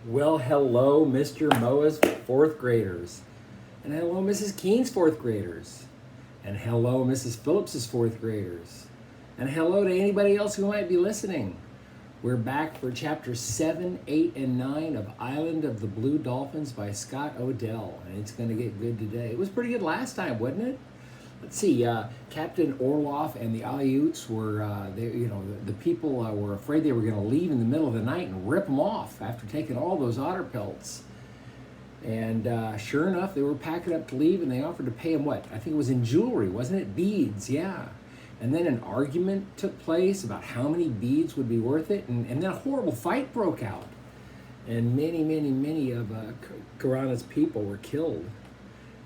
Well, hello, Mr. Moa's fourth graders. And hello, Mrs. Keene's fourth graders. And hello, Mrs. Phillips's fourth graders. And hello to anybody else who might be listening. We're back for chapters 7, 8, and 9 of Island of the Blue Dolphins by Scott Odell. And it's going to get good today. It was pretty good last time, wasn't it? Let's see, Captain Orloff and the Aleuts were, the people were afraid they were going to leave in the middle of the night and rip them off after taking all those otter pelts. And sure enough, they were packing up to leave, and they offered to pay him what? I think it was in jewelry, wasn't it? Beads, yeah. And then an argument took place about how many beads would be worth it, and then a horrible fight broke out. And many of Karana's people were killed.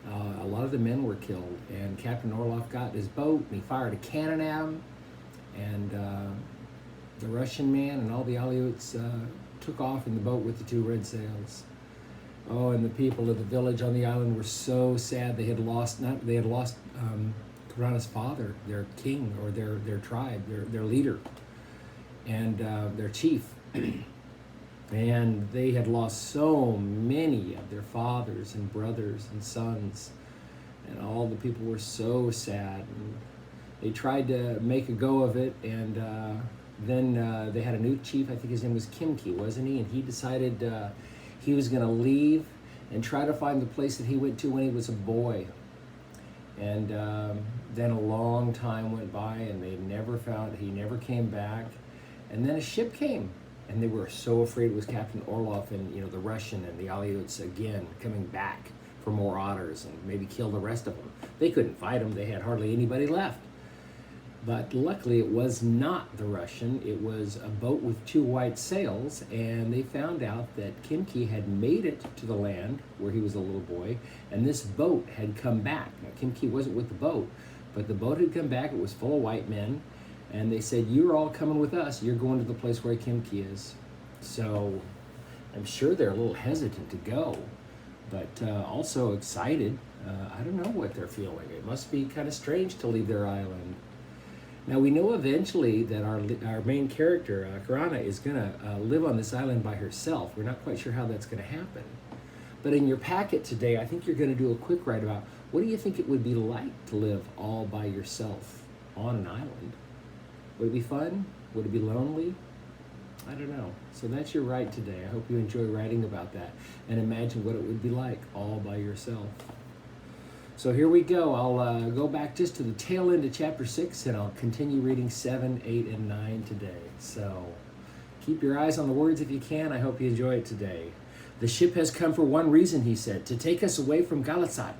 A lot of the men were killed, and Captain Orloff got in his boat, and he fired a cannon at him, and the Russian man and all the Aleuts took off in the boat with the two red sails. Oh, and the people of the village on the island were so sad. They had lost Karana's father, their king, or their tribe, their leader, and their chief. And they had lost so many of their fathers and brothers and sons, and all the people were so sad. And they tried to make a go of it, and then they had a new chief. I think his name was Kimki, wasn't he? And he decided he was going to leave and try to find the place that he went to when he was a boy. And then a long time went by, and he never came back. And then a ship came. And they were so afraid it was Captain Orloff and the Russian and the Aleuts again coming back for more otters and maybe kill the rest of them. They couldn't fight them. They had hardly anybody left. But luckily it was not the Russian. It was a boat with two white sails, and they found out that Kimki had made it to the land where he was a little boy, and this boat had come back. Now Kimki wasn't with the boat, but the boat had come back. It was full of white men. And they said, "You're all coming with us. You're going to the place where Kimki is." So I'm sure they're a little hesitant to go, but also excited. I don't know what they're feeling. It must be kind of strange to leave their island. Now we know eventually that our main character, Karana, is going to live on this island by herself. We're not quite sure how that's going to happen. But in your packet today, I think you're going to do a quick write about what do you think it would be like to live all by yourself on an island? Would it be fun? Would it be lonely? I don't know. So that's your write today. I hope you enjoy writing about that and imagine what it would be like all by yourself. So here we go. I'll go back just to the tail end of chapter 6, and I'll continue reading 7, 8, and 9 today. So keep your eyes on the words if you can. I hope you enjoy it today. "The ship has come for one reason," he said, "to take us away from Galatzat."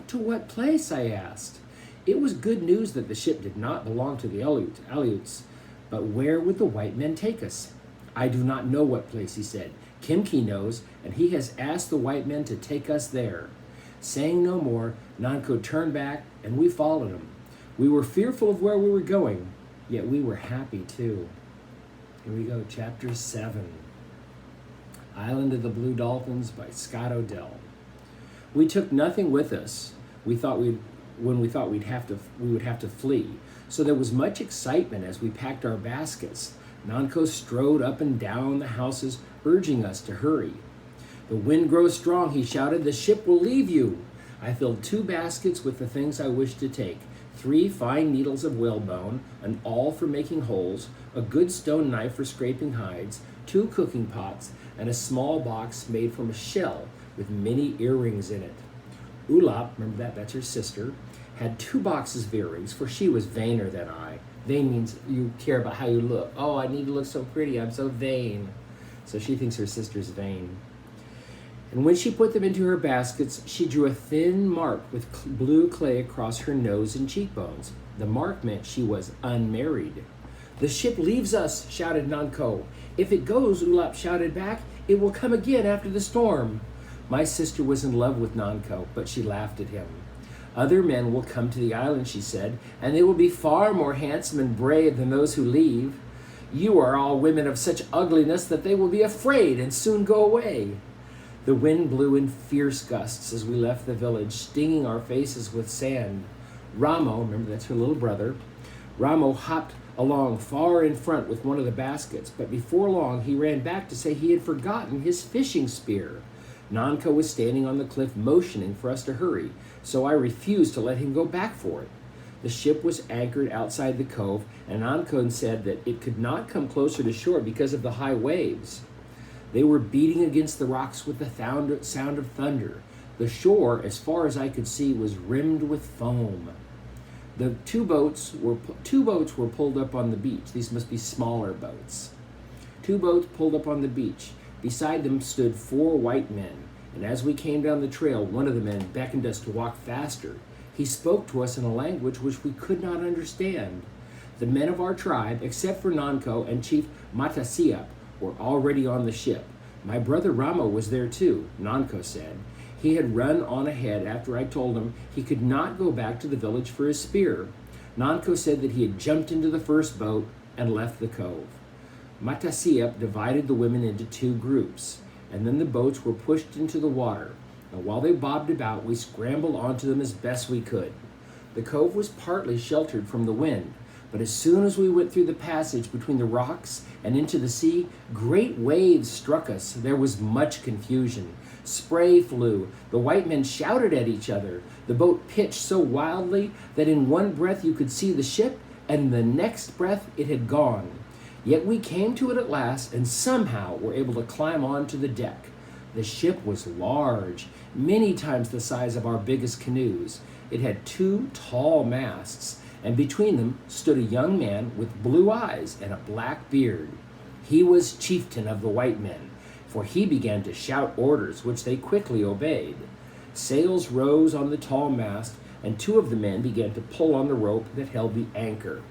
"To what place?" I asked. It was good news that the ship did not belong to the Aleuts, but where would the white men take us? "I do not know what place," he said. "Kimki knows, and he has asked the white men to take us there." Saying no more, Nanko turned back, and we followed him. We were fearful of where we were going, yet we were happy too. Here we go, chapter 7. Island of the Blue Dolphins by Scott Odell. We took nothing with us. We thought we would have to flee. So there was much excitement as we packed our baskets. Nanko strode up and down the houses, urging us to hurry. "The wind grows strong," he shouted. "The ship will leave you." I filled 2 baskets with the things I wished to take: 3 fine needles of whalebone, an awl for making holes, a good stone knife for scraping hides, 2 cooking pots, and a small box made from a shell with many earrings in it. Ulap, remember that's her sister, had 2 boxes of earrings, for she was vainer than I. Vain means you care about how you look. Oh, I need to look so pretty, I'm so vain. So she thinks her sister's vain. And when she put them into her baskets, she drew a thin mark with blue clay across her nose and cheekbones. The mark meant she was unmarried. "The ship leaves us," shouted Nanko. "If it goes," Ulap shouted back, "it will come again after the storm." My sister was in love with Nanko, but she laughed at him. "Other men will come to the island," she said, "and they will be far more handsome and brave than those who leave. You are all women of such ugliness that they will be afraid and soon go away." The wind blew in fierce gusts as we left the village, stinging our faces with sand. Ramo, remember that's her little brother, Ramo hopped along far in front with one of the baskets, but before long he ran back to say he had forgotten his fishing spear. Nanko was standing on the cliff motioning for us to hurry, so I refused to let him go back for it. The ship was anchored outside the cove, and Nanko said that it could not come closer to shore because of the high waves. They were beating against the rocks with the sound of thunder. The shore, as far as I could see, was rimmed with foam. The two boats were pulled up on the beach. These must be smaller boats. 2 boats pulled up on the beach. Beside them stood 4 white men, and as we came down the trail, one of the men beckoned us to walk faster. He spoke to us in a language which we could not understand. The men of our tribe, except for Nanko and Chief Matasiap, were already on the ship. My brother Ramo was there too, Nanko said. He had run on ahead after I told him he could not go back to the village for his spear. Nanko said that he had jumped into the first boat and left the cove. Matasiap divided the women into 2 groups, and then the boats were pushed into the water. And while they bobbed about, we scrambled onto them as best we could. The cove was partly sheltered from the wind, but as soon as we went through the passage between the rocks and into the sea, great waves struck us. There was much confusion. Spray flew. The white men shouted at each other. The boat pitched so wildly that in one breath you could see the ship, and the next breath it had gone. Yet we came to it at last, and somehow were able to climb onto the deck. The ship was large, many times the size of our biggest canoes. It had 2 tall masts, and between them stood a young man with blue eyes and a black beard. He was chieftain of the white men, for he began to shout orders, which they quickly obeyed. Sails rose on the tall mast, and 2 of the men began to pull on the rope that held the anchor.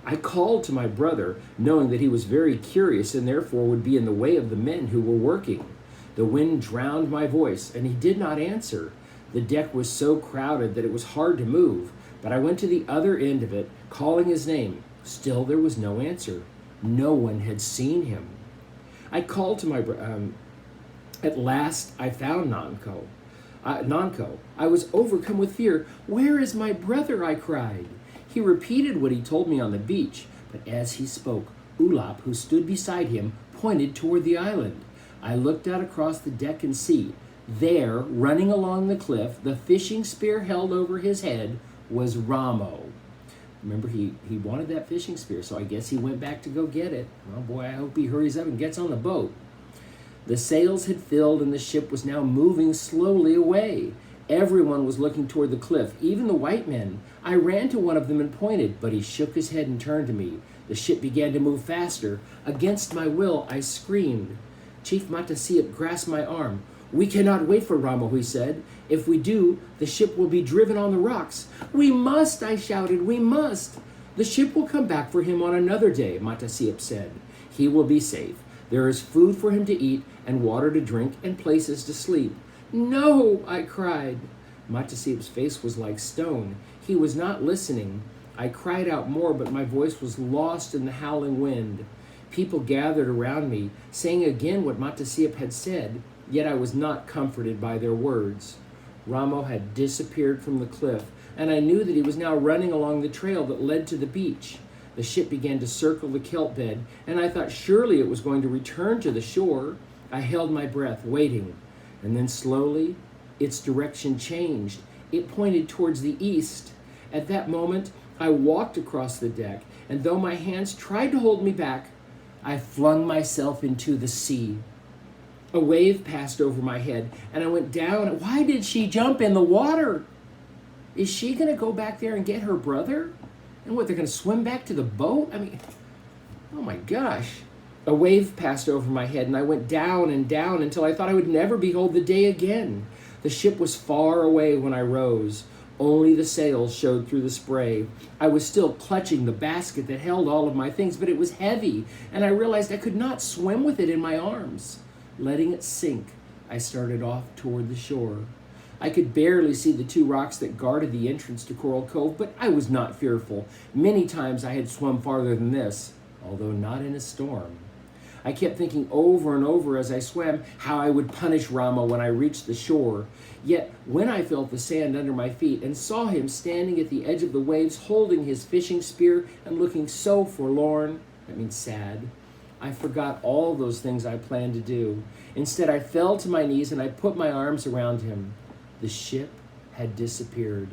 I called to my brother, knowing that he was very curious and therefore would be in the way of the men who were working. The wind drowned my voice, and he did not answer. The deck was so crowded that it was hard to move, but I went to the other end of it, calling his name. Still there was no answer. No one had seen him. I called to my brother. At last I found Nanko. I was overcome with fear. "Where is my brother?" I cried. He repeated what he told me on the beach, but as he spoke, Ulap, who stood beside him, pointed toward the island. I looked out across the deck and sea. There, running along the cliff, the fishing spear held over his head, was Ramo. Remember, he wanted that fishing spear, so I guess he went back to go get it. Oh boy, I hope he hurries up and gets on the boat. The sails had filled and the ship was now moving slowly away. Everyone was looking toward the cliff, even the white men. I ran to one of them and pointed, but he shook his head and turned to me. The ship began to move faster. Against my will, I screamed. Chief Matasiap grasped my arm. "We cannot wait for Ramo," he said. "If we do, the ship will be driven on the rocks." "We must," I shouted. "We must." "The ship will come back for him on another day," Matasiap said. "He will be safe. There is food for him to eat and water to drink and places to sleep." "No," I cried. Matasiap's face was like stone. He was not listening. I cried out more, but my voice was lost in the howling wind. People gathered around me, saying again what Matasiap had said, yet I was not comforted by their words. Ramo had disappeared from the cliff, and I knew that he was now running along the trail that led to the beach. The ship began to circle the kelp bed, and I thought surely it was going to return to the shore. I held my breath, waiting, and then slowly its direction changed. It pointed towards the east. At that moment, I walked across the deck, and though my hands tried to hold me back, I flung myself into the sea. A wave passed over my head, and I went down. Why did she jump in the water? Is she going to go back there and get her brother? And what, they're going to swim back to the boat? I mean, oh my gosh. A wave passed over my head, and I went down and down until I thought I would never behold the day again. The ship was far away when I rose. Only the sails showed through the spray. I was still clutching the basket that held all of my things, but it was heavy, and I realized I could not swim with it in my arms. Letting it sink, I started off toward the shore. I could barely see the 2 rocks that guarded the entrance to Coral Cove, but I was not fearful. Many times I had swum farther than this, although not in a storm. I kept thinking over and over as I swam how I would punish Ramo when I reached the shore. Yet when I felt the sand under my feet and saw him standing at the edge of the waves holding his fishing spear and looking so forlorn, that means sad, I forgot all those things I planned to do. Instead, I fell to my knees and I put my arms around him. The ship had disappeared.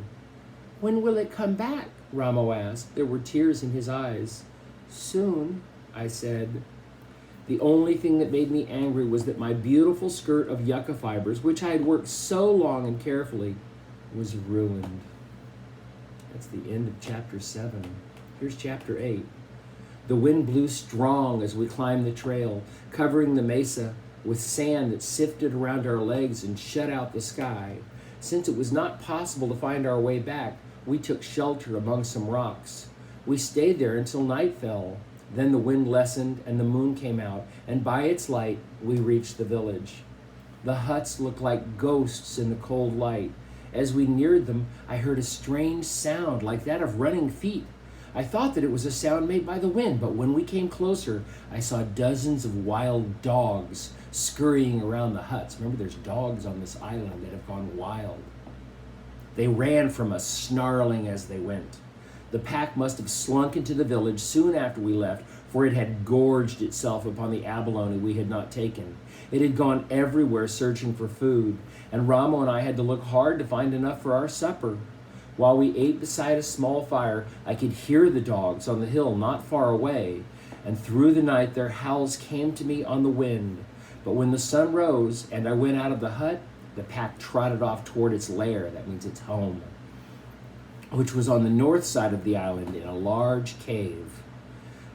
"When will it come back?" Ramo asked. There were tears in his eyes. "Soon," I said. The only thing that made me angry was that my beautiful skirt of yucca fibers, which I had worked so long and carefully, was ruined. That's the end of chapter 7. Here's chapter 8. The wind blew strong as we climbed the trail, covering the mesa with sand that sifted around our legs and shut out the sky. Since it was not possible to find our way back, we took shelter among some rocks. We stayed there until night fell. Then the wind lessened and the moon came out, and by its light we reached the village. The huts looked like ghosts in the cold light. As we neared them, I heard a strange sound like that of running feet. I thought that it was a sound made by the wind, but when we came closer, I saw dozens of wild dogs scurrying around the huts. Remember, there's dogs on this island that have gone wild. They ran from us, snarling as they went. The pack must have slunk into the village soon after we left, for it had gorged itself upon the abalone we had not taken. It had gone everywhere searching for food, and Ramo and I had to look hard to find enough for our supper. While we ate beside a small fire, I could hear the dogs on the hill not far away, and through the night their howls came to me on the wind. But when the sun rose and I went out of the hut, the pack trotted off toward its lair, that means its home, which was on the north side of the island in a large cave.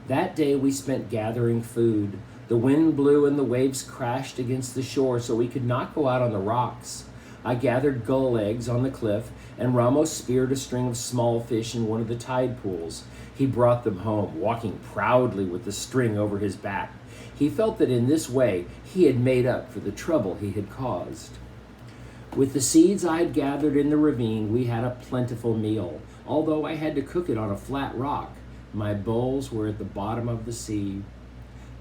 That day we spent gathering food. The wind blew and the waves crashed against the shore, so we could not go out on the rocks. I gathered gull eggs on the cliff, and Ramos speared a string of small fish in one of the tide pools. He brought them home, walking proudly with the string over his back. He felt that in this way he had made up for the trouble he had caused. With the seeds I had gathered in the ravine, we had a plentiful meal, although I had to cook it on a flat rock. My bowls were at the bottom of the sea.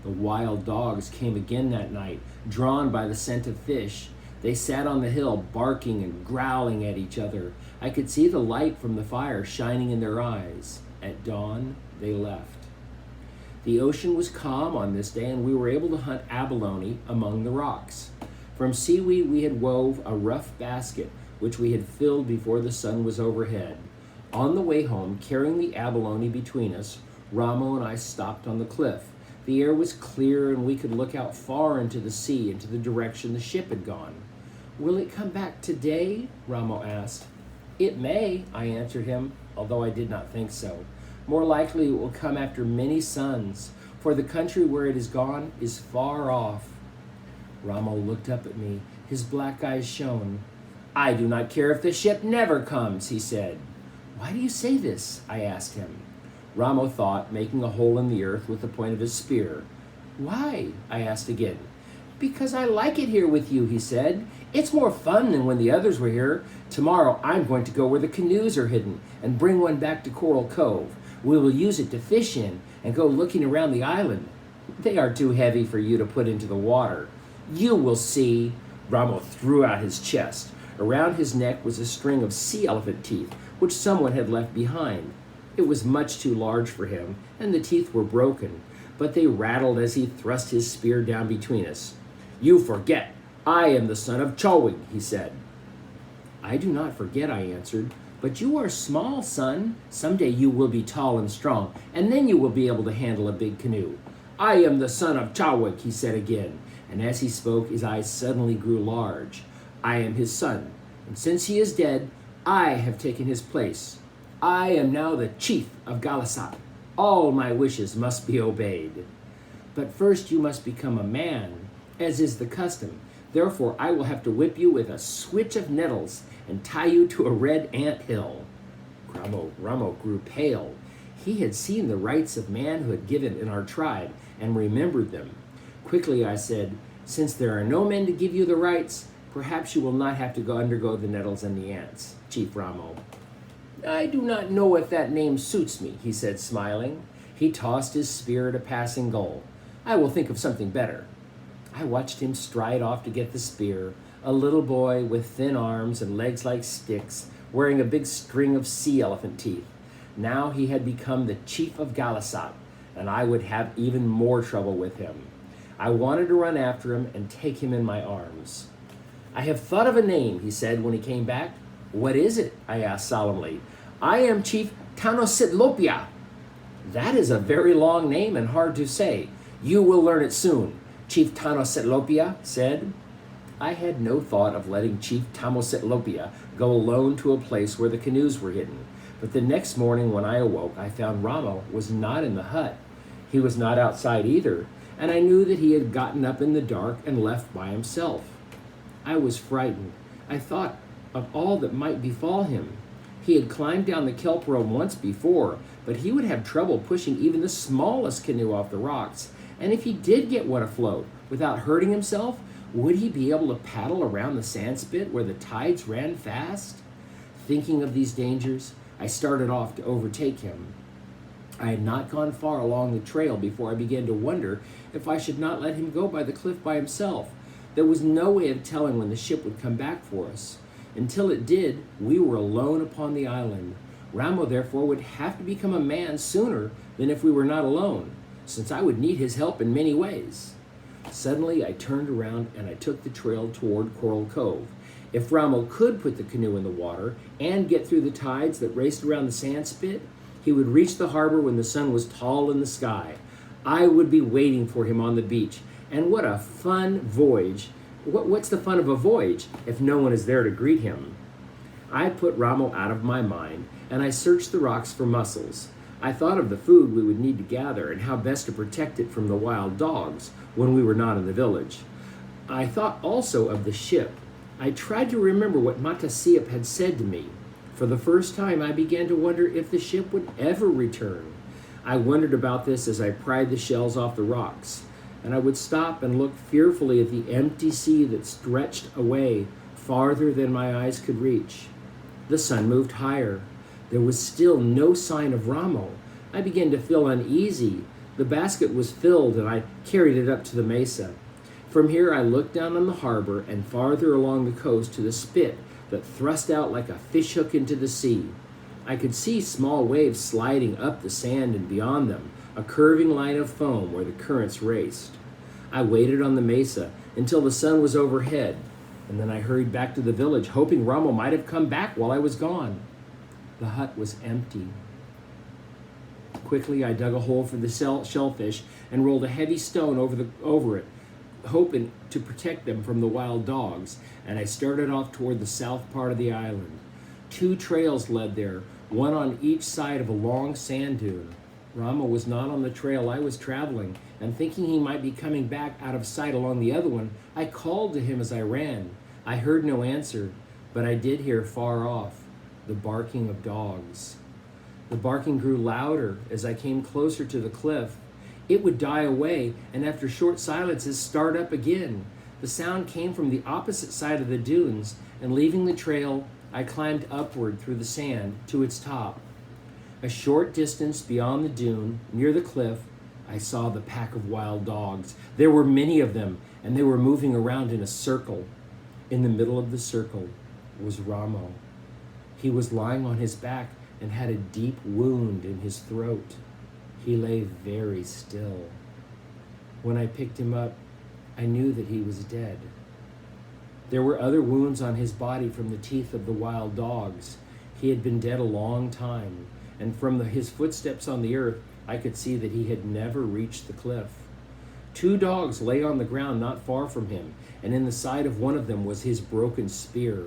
The wild dogs came again that night, drawn by the scent of fish. They sat on the hill, barking and growling at each other. I could see the light from the fire shining in their eyes. At dawn, they left. The ocean was calm on this day, and we were able to hunt abalone among the rocks. From seaweed we had wove a rough basket, which we had filled before the sun was overhead. On the way home, carrying the abalone between us, Ramo and I stopped on the cliff. The air was clear and we could look out far into the sea, into the direction the ship had gone. "Will it come back today?" Ramo asked. "It may," I answered him, although I did not think so. "More likely it will come after many suns, for the country where it is gone is far off." Ramo looked up at me. His black eyes shone. "I do not care if the ship never comes," he said. "Why do you say this?" I asked him. Ramo thought, making a hole in the earth with the point of his spear. "Why?" I asked again. "Because I like it here with you," he said. "It's more fun than when the others were here. Tomorrow I'm going to go where the canoes are hidden and bring one back to Coral Cove. We will use it to fish in and go looking around the island. They are too heavy for you to put into the water. You will see." Ramo threw out his chest. Around his neck was a string of sea elephant teeth, which someone had left behind. It was much too large for him, and the teeth were broken, but they rattled as he thrust his spear down between us. "You forget. I am the son of Chowig," he said. "I do not forget," I answered. "But you are small, son. Someday you will be tall and strong, and then you will be able to handle a big canoe." "I am the son of Chowig," he said again, and as he spoke, his eyes suddenly grew large. "I am his son, and since he is dead, I have taken his place. I am now the chief of Galasat. All my wishes must be obeyed. But first you must become a man, as is the custom. Therefore I will have to whip you with a switch of nettles and tie you to a red ant hill." Ramo grew pale. He had seen the rites of manhood given in our tribe and remembered them. Quickly I said, "Since there are no men to give you the rites, perhaps you will not have to undergo the nettles and the ants, Chief Ramo." "I do not know if that name suits me," he said, smiling. He tossed his spear at a passing gull. I will think of something better." I watched him stride off to get the spear, a little boy with thin arms and legs like sticks, wearing a big string of sea elephant teeth. Now he had become the chief of Galasat, and I would have even more trouble with him. I wanted to run after him and take him in my arms. "I have thought of a name," he said when he came back. "What is it?" I asked solemnly. "I am Chief Tanossitlopia." "That is a very long name and hard to say. You will learn it soon," Chief Tanossitlopia said. I had no thought of letting Chief Tanossitlopia go alone to a place where the canoes were hidden. But the next morning when I awoke, I found Ramo was not in the hut. He was not outside either, and I knew that he had gotten up in the dark and left by himself. I was frightened. I thought of all that might befall him. He had climbed down the kelp rope once before, but he would have trouble pushing even the smallest canoe off the rocks. And if he did get one afloat without hurting himself, would he be able to paddle around the sand spit where the tides ran fast? Thinking of these dangers, I started off to overtake him. I had not gone far along the trail before I began to wonder if I should not let him go by the cliff by himself. There was no way of telling when the ship would come back for us. Until it did, we were alone upon the island. Ramo, therefore, would have to become a man sooner than if we were not alone, since I would need his help in many ways. Suddenly, I turned around and I took the trail toward Coral Cove. If Ramo could put the canoe in the water and get through the tides that raced around the sand spit, he would reach the harbor when the sun was tall in the sky. I would be waiting for him on the beach. And what a fun voyage. What's the fun of a voyage if no one is there to greet him? I put Ramo out of my mind, and I searched the rocks for mussels. I thought of the food we would need to gather and how best to protect it from the wild dogs when we were not in the village. I thought also of the ship. I tried to remember what Matasiap had said to me. For the first time, I began to wonder if the ship would ever return. I wondered about this as I pried the shells off the rocks, and I would stop and look fearfully at the empty sea that stretched away farther than my eyes could reach. The sun moved higher. There was still no sign of Ramo. I began to feel uneasy. The basket was filled, and I carried it up to the mesa. From here, I looked down on the harbor and farther along the coast to the spit that thrust out like a fishhook into the sea. I could see small waves sliding up the sand and beyond them, a curving line of foam where the currents raced. I waited on the mesa until the sun was overhead, and then I hurried back to the village, hoping Ramo might have come back while I was gone. The hut was empty. Quickly, I dug a hole for the shellfish and rolled a heavy stone over it, hoping to protect them from the wild dogs, and I started off toward the south part of the island. 2 trails led there, one on each side of a long sand dune. Ramo was not on the trail I was traveling, and thinking he might be coming back out of sight along the other one, I called to him as I ran. I heard no answer, but I did hear far off the barking of dogs. The barking grew louder as I came closer to the cliff. It would die away, and after short silences, start up again. The sound came from the opposite side of the dunes, and leaving the trail, I climbed upward through the sand to its top. A short distance beyond the dune, near the cliff, I saw the pack of wild dogs. There were many of them, and they were moving around in a circle. In the middle of the circle was Ramo. He was lying on his back and had a deep wound in his throat. He lay very still. When I picked him up, I knew that he was dead. There were other wounds on his body from the teeth of the wild dogs. He had been dead a long time, and from his footsteps on the earth, I could see that he had never reached the cliff. 2 dogs lay on the ground not far from him, and in the side of one of them was his broken spear.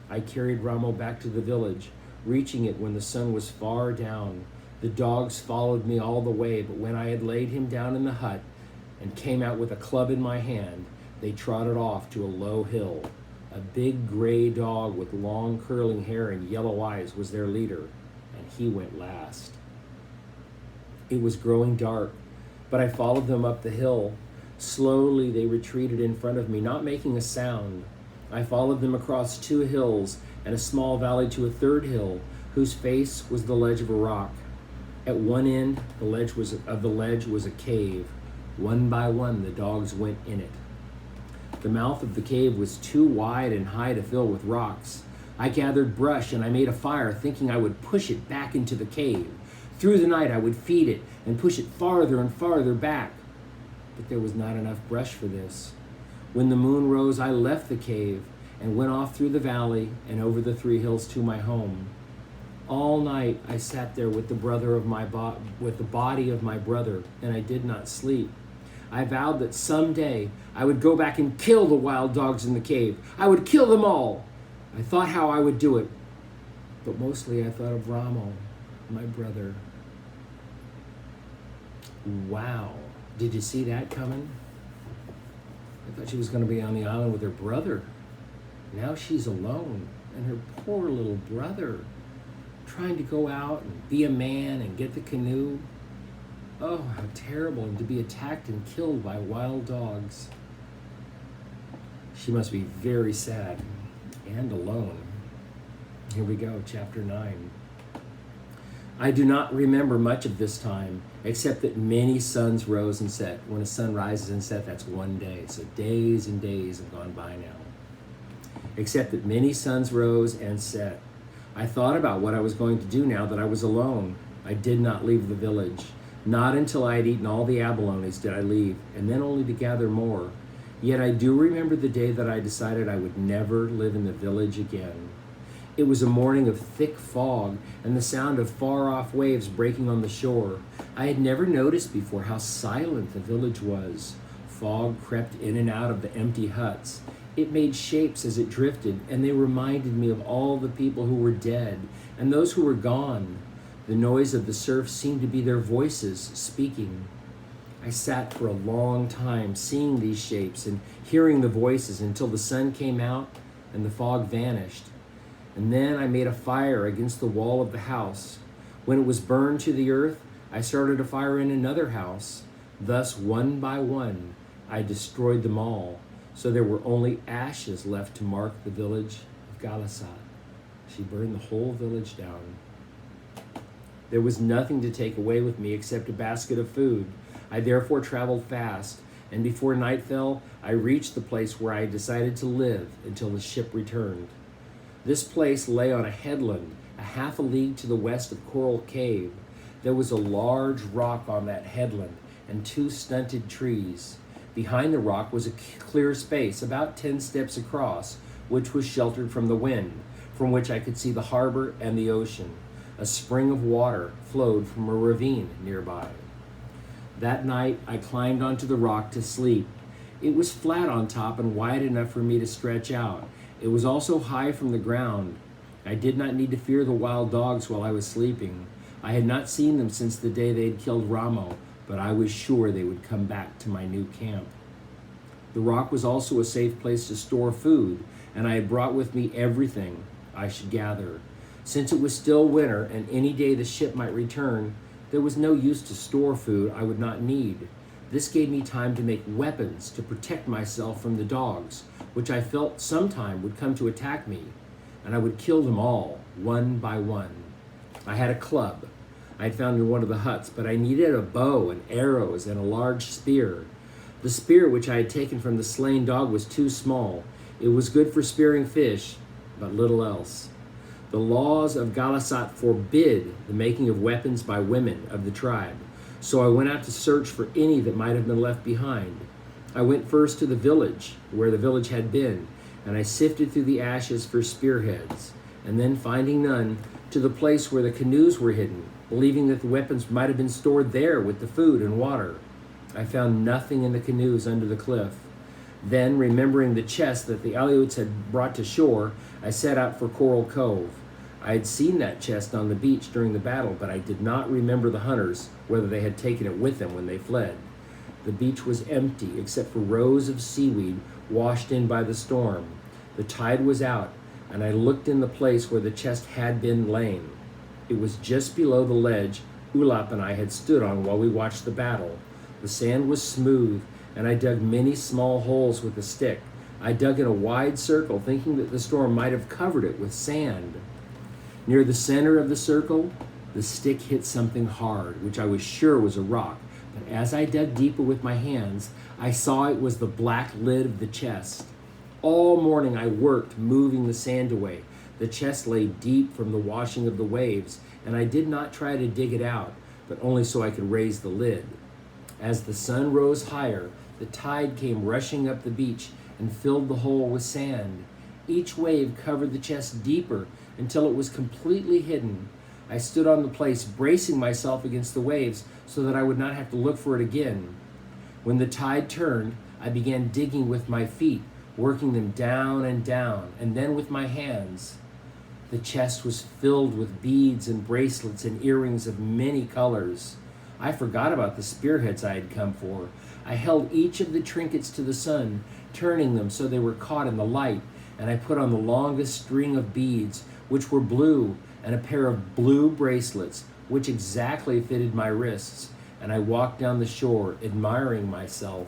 I carried Ramo back to the village, reaching it when the sun was far down. The dogs followed me all the way, but when I had laid him down in the hut and came out with a club in my hand, they trotted off to a low hill. A big gray dog with long curling hair and yellow eyes was their leader, and he went last. It was growing dark, but I followed them up the hill. Slowly they retreated in front of me, not making a sound. I followed them across 2 hills and a small valley to a 3rd hill, whose face was the ledge of a rock. At one end of the ledge was a cave. One by one, the dogs went in it. The mouth of the cave was too wide and high to fill with rocks. I gathered brush and I made a fire, thinking I would push it back into the cave. Through the night, I would feed it and push it farther and farther back. But there was not enough brush for this. When the moon rose, I left the cave and went off through the valley and over the 3 hills to my home. All night I sat there with the body of my brother, and I did not sleep. I vowed that someday I would go back and kill the wild dogs in the cave. I would kill them all. I thought how I would do it, but mostly I thought of Ramo, my brother. Wow, did you see that coming? I thought she was going to be on the island with her brother. Now she's alone, and her poor little brother, trying to go out and be a man and get the canoe. Oh, how terrible, and to be attacked and killed by wild dogs. She must be very sad and alone. Here we go, chapter 9. I do not remember much of this time, except that many suns rose and set. When a sun rises and sets, that's one day. So days and days have gone by now. Except that many suns rose and set. I thought about what I was going to do now that I was alone. I did not leave the village. Not until I had eaten all the abalones did I leave, and then only to gather more. Yet I do remember the day that I decided I would never live in the village again. It was a morning of thick fog and the sound of far-off waves breaking on the shore. I had never noticed before how silent the village was. Fog crept in and out of the empty huts. It made shapes as it drifted, and they reminded me of all the people who were dead and those who were gone. The noise of the surf seemed to be their voices speaking. I sat for a long time seeing these shapes and hearing the voices until the sun came out and the fog vanished. And then I made a fire against the wall of the house. When it was burned to the earth, I started a fire in another house. Thus, one by one, I destroyed them all, so there were only ashes left to mark the village of Galasat. She burned the whole village down. There was nothing to take away with me except a basket of food. I therefore traveled fast, and before night fell, I reached the place where I decided to live until the ship returned. This place lay on a headland, a half a league to the west of Coral Cave. There was a large rock on that headland and 2 stunted trees. Behind the rock was a clear space, about 10 steps across, which was sheltered from the wind, from which I could see the harbor and the ocean. A spring of water flowed from a ravine nearby. That night, I climbed onto the rock to sleep. It was flat on top and wide enough for me to stretch out. It was also high from the ground. I did not need to fear the wild dogs while I was sleeping. I had not seen them since the day they had killed Ramo, but I was sure they would come back to my new camp. The rock was also a safe place to store food, and I had brought with me everything I should gather. Since it was still winter and any day the ship might return, there was no use to store food I would not need. This gave me time to make weapons to protect myself from the dogs, which I felt sometime would come to attack me, and I would kill them all, one by one. I had a club I had found in one of the huts, but I needed a bow and arrows and a large spear. The spear which I had taken from the slain dog was too small. It was good for spearing fish, but little else. The laws of Galasat forbid the making of weapons by women of the tribe, so I went out to search for any that might have been left behind. I went first to the village, where the village had been, and I sifted through the ashes for spearheads, and then, finding none, to the place where the canoes were hidden, believing that the weapons might have been stored there with the food and water. I found nothing in the canoes under the cliff. Then, remembering the chest that the Aleuts had brought to shore, I set out for Coral Cove. I had seen that chest on the beach during the battle, but I did not remember the hunters, whether they had taken it with them when they fled. The beach was empty, except for rows of seaweed washed in by the storm. The tide was out, and I looked in the place where the chest had been lain. It was just below the ledge Ulap and I had stood on while we watched the battle. The sand was smooth, and I dug many small holes with a stick. I dug in a wide circle, thinking that the storm might have covered it with sand. Near the center of the circle, the stick hit something hard, which I was sure was a rock, But as I dug deeper with my hands, I saw it was the black lid of the chest. All morning I worked, moving the sand away. The chest lay deep from the washing of the waves, and I did not try to dig it out, but only so I could raise the lid. As the sun rose higher, the tide came rushing up the beach and filled the hole with sand. Each wave covered the chest deeper until it was completely hidden. I stood on the place, bracing myself against the waves so that I would not have to look for it again. When the tide turned, I began digging with my feet, working them down, and then with my hands. The chest was filled with beads and bracelets and earrings of many colors. I forgot about the spearheads I had come for. I held each of the trinkets to the sun, turning them so they were caught in the light, and I put on the longest string of beads, which were blue, and a pair of blue bracelets, which exactly fitted my wrists, and I walked down the shore, admiring myself.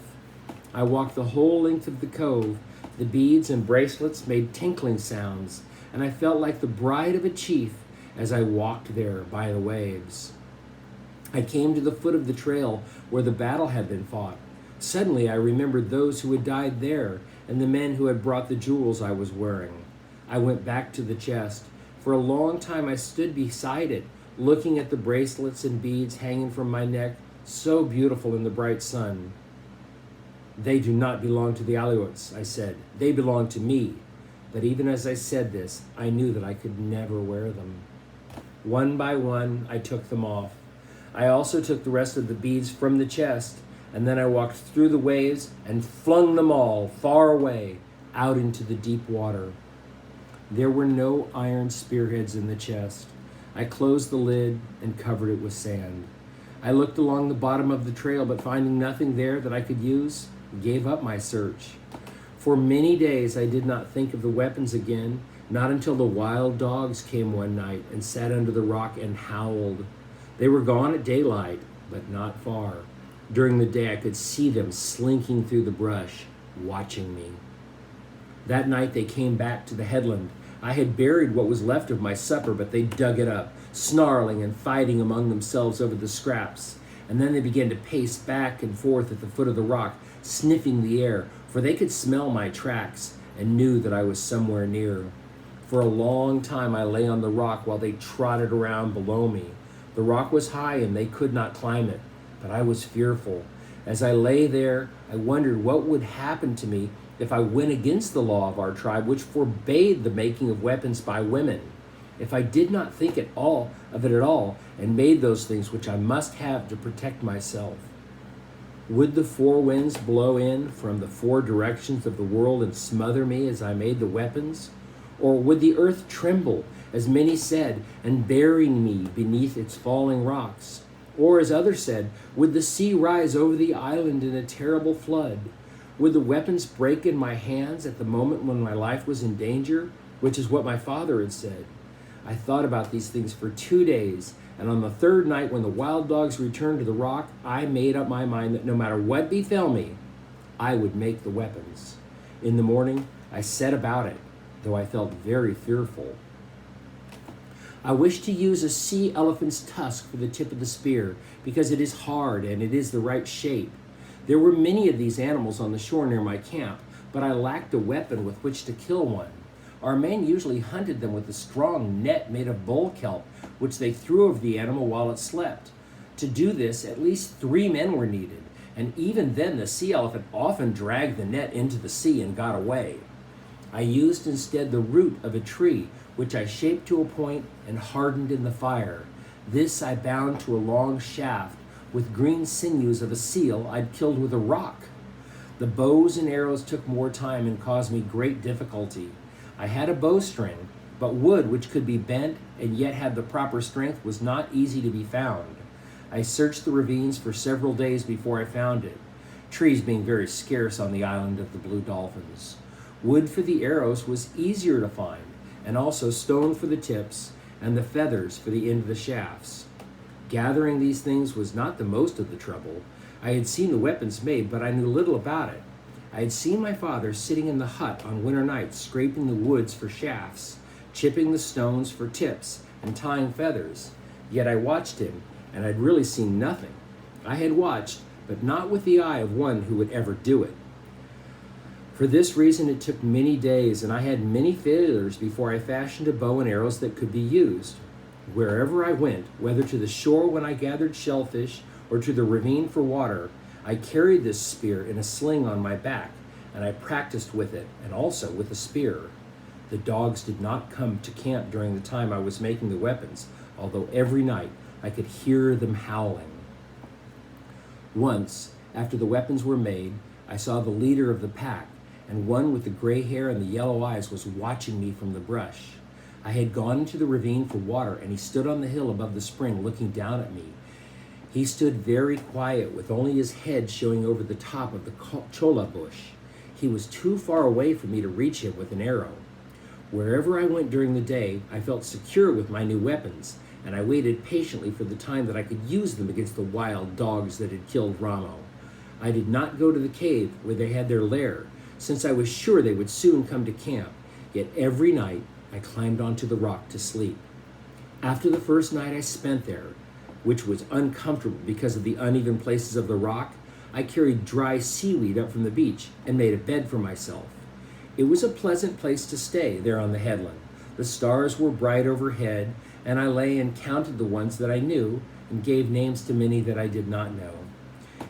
I walked the whole length of the cove. The beads and bracelets made tinkling sounds, and I felt like the bride of a chief as I walked there by the waves. I came to the foot of the trail where the battle had been fought. Suddenly I remembered those who had died there and the men who had brought the jewels I was wearing. I went back to the chest. For a long time I stood beside it, looking at the bracelets and beads hanging from my neck, so beautiful in the bright sun. "They do not belong to the Aleuts," I said. "They belong to me." But even as I said this, I knew that I could never wear them. One by one, I took them off. I also took the rest of the beads from the chest, and then I walked through the waves and flung them all far away, out into the deep water. There were no iron spearheads in the chest. I closed the lid and covered it with sand. I looked along the bottom of the trail, but finding nothing there that I could use, gave up my search. For many days I did not think of the weapons again, not until the wild dogs came one night and sat under the rock and howled. They were gone at daylight, but not far. During the day I could see them slinking through the brush, watching me. That night they came back to the headland. I had buried what was left of my supper, but they dug it up, snarling and fighting among themselves over the scraps. And then they began to pace back and forth at the foot of the rock, sniffing the air, for they could smell my tracks and knew that I was somewhere near. For a long time I lay on the rock while they trotted around below me. The rock was high and they could not climb it, but I was fearful. As I lay there, I wondered what would happen to me if I went against the law of our tribe, which forbade the making of weapons by women. If I did not think of it at all and made those things which I must have to protect myself. Would the four winds blow in from the four directions of the world and smother me as I made the weapons? Or would the earth tremble, as many said, and bury me beneath its falling rocks? Or, as others said, would the sea rise over the island in a terrible flood? Would the weapons break in my hands at the moment when my life was in danger, which is what my father had said? I thought about these things for 2 days, and on the third night when the wild dogs returned to the rock, I made up my mind that no matter what befell me, I would make the weapons. In the morning, I set about it, though I felt very fearful. I wished to use a sea elephant's tusk for the tip of the spear, because it is hard and it is the right shape. There were many of these animals on the shore near my camp, but I lacked a weapon with which to kill one. Our men usually hunted them with a strong net made of bull kelp, which they threw over the animal while it slept. To do this, at least 3 men were needed, and even then the sea elephant often dragged the net into the sea and got away. I used instead the root of a tree, which I shaped to a point and hardened in the fire. This I bound to a long shaft with green sinews of a seal I'd killed with a rock. The bows and arrows took more time and caused me great difficulty. I had a bowstring, but wood which could be bent and yet had the proper strength was not easy to be found. I searched the ravines for several days before I found it, trees being very scarce on the island of the Blue Dolphins. Wood for the arrows was easier to find, and also stone for the tips and the feathers for the end of the shafts. Gathering these things was not the most of the trouble. I had seen the weapons made, but I knew little about it. I had seen my father sitting in the hut on winter nights, scraping the woods for shafts, chipping the stones for tips, and tying feathers. Yet I watched him, and I'd really seen nothing. I had watched, but not with the eye of one who would ever do it. For this reason, it took many days, and I had many failures before I fashioned a bow and arrows that could be used. Wherever I went, whether to the shore when I gathered shellfish or to the ravine for water, I carried this spear in a sling on my back, and I practiced with it, and also with a spear. The dogs did not come to camp during the time I was making the weapons, although every night I could hear them howling. Once, after the weapons were made, I saw the leader of the pack, and one with the gray hair and the yellow eyes was watching me from the brush. I had gone into the ravine for water, and he stood on the hill above the spring looking down at me. He stood very quiet, with only his head showing over the top of the cholla bush. He was too far away for me to reach him with an arrow. Wherever I went during the day, I felt secure with my new weapons, and I waited patiently for the time that I could use them against the wild dogs that had killed Ramo. I did not go to the cave where they had their lair, since I was sure they would soon come to camp, yet every night I climbed onto the rock to sleep. After the first night I spent there, which was uncomfortable because of the uneven places of the rock, I carried dry seaweed up from the beach and made a bed for myself. It was a pleasant place to stay there on the headland. The stars were bright overhead, and I lay and counted the ones that I knew and gave names to many that I did not know.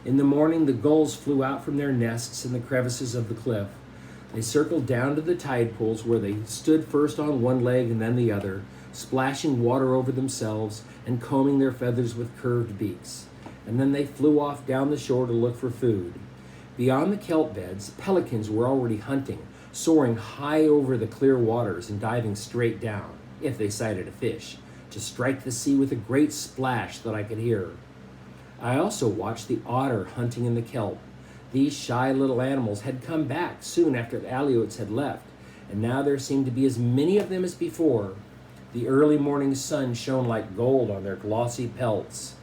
In the morning, the gulls flew out from their nests in the crevices of the cliff. They circled down to the tide pools where they stood first on one leg and then the other, splashing water over themselves and combing their feathers with curved beaks. And then they flew off down the shore to look for food. Beyond the kelp beds, pelicans were already hunting, soaring high over the clear waters and diving straight down, if they sighted a fish, to strike the sea with a great splash that I could hear. I also watched the otter hunting in the kelp. These shy little animals had come back soon after the Aleuts had left, and now there seemed to be as many of them as before. The early morning sun shone like gold on their glossy pelts.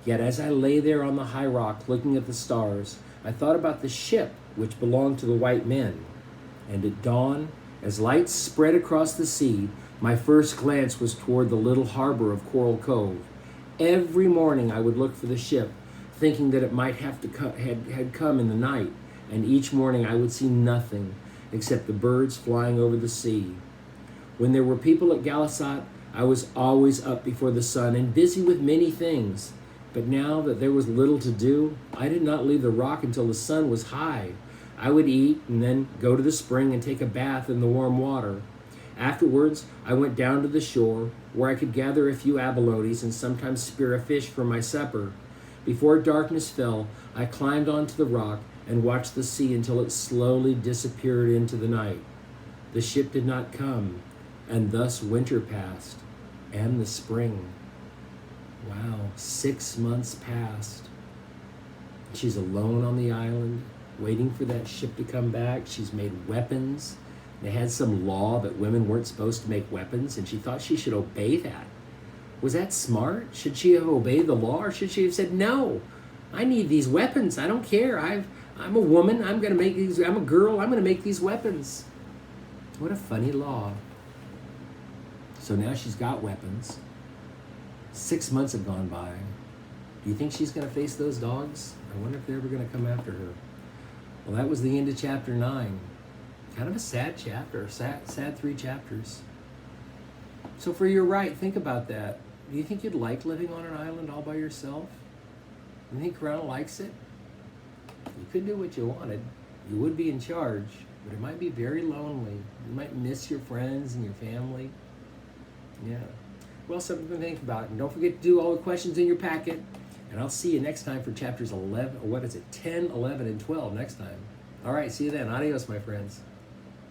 Yet as I lay there on the high rock looking at the stars, I thought about the ship which belonged to the white men. And at dawn, as lights spread across the sea, my first glance was toward the little harbor of Coral Cove. Every morning I would look for the ship, thinking that it might have had come in the night, and each morning I would see nothing except the birds flying over the sea. When there were people at Galasat, I was always up before the sun and busy with many things. But now that there was little to do, I did not leave the rock until the sun was high. I would eat and then go to the spring and take a bath in the warm water. Afterwards, I went down to the shore, where I could gather a few abalotes and sometimes spear a fish for my supper. Before darkness fell, I climbed onto the rock and watched the sea until it slowly disappeared into the night. The ship did not come, and thus winter passed, and the spring. Wow, 6 months passed. She's alone on the island, waiting for that ship to come back. She's made weapons. They had some law that women weren't supposed to make weapons, and she thought she should obey that. Was that smart? Should she have obeyed the law, or should she have said, no, I need these weapons. I don't care. I'm a woman. I'm going to make these. I'm a girl. I'm going to make these weapons. What a funny law. So now she's got weapons. 6 months have gone by. Do you think she's going to face those dogs? I wonder if they're ever going to come after her. Well, that was the end of chapter 9. Kind of a sad chapter, sad 3 chapters. So for your right, think about that. Do you think you'd like living on an island all by yourself? Do you think Corona likes it? You could do what you wanted. You would be in charge, but it might be very lonely. You might miss your friends and your family. Yeah. Well, something to think about. And don't forget to do all the questions in your packet. And I'll see you next time for chapters 10, 11, and 12 next time. All right, see you then. Adios, my friends.